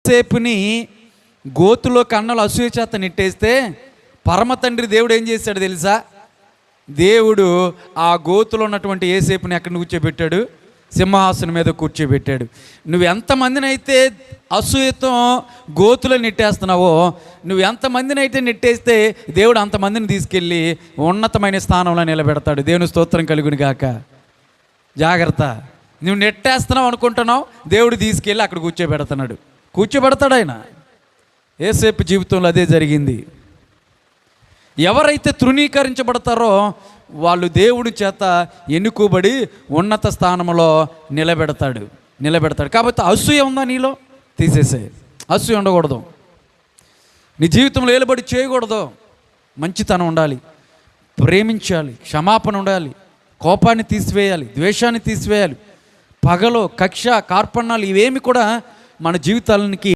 యోసేపుని గోతులో కన్నలు అసూయ చేత నెట్టేస్తే పరమ తండ్రి దేవుడు ఏం చేశాడు తెలుసా? దేవుడు ఆ గోతులో ఉన్నటువంటి యోసేపుని ఎక్కడ కూర్చోబెట్టాడు? సింహాసనం మీద కూర్చోబెట్టాడు. నువ్వు ఎంతమందినైతే అసూయతో గోతులో నెట్టేస్తున్నావో, నువ్వు ఎంతమందినైతే నెట్టేస్తే దేవుడు అంతమందిని తీసుకెళ్ళి ఉన్నతమైన స్థానంలో నిలబెడతాడు. దేవుని స్తోత్రం కలుగును గాక. జాగ్రత్త, నువ్వు నెట్టేస్తున్నావు అనుకుంటున్నావు, దేవుడు తీసుకెళ్ళి అక్కడ కూర్చోబెడతాడు ఆయన. యోసేపు జీవితంలో అదే జరిగింది. ఎవరైతే తృణీకరించబడతారో వాళ్ళు దేవుడి చేత ఎన్నుకోబడి ఉన్నత స్థానంలో నిలబెడతాడు. కాబట్టి అసూయ ఉందా నీలో? తీసేసే. అసూయ ఉండకూడదు. నీ జీవితంలో ఏలుబడి చేయకూడదు. మంచితనం ఉండాలి, ప్రేమించాలి, క్షమాపణ ఉండాలి, కోపాన్ని తీసివేయాలి, ద్వేషాన్ని తీసివేయాలి. పగలో కక్ష కార్పణ్యాలు ఇవేమి కూడా మన జీవితాలకి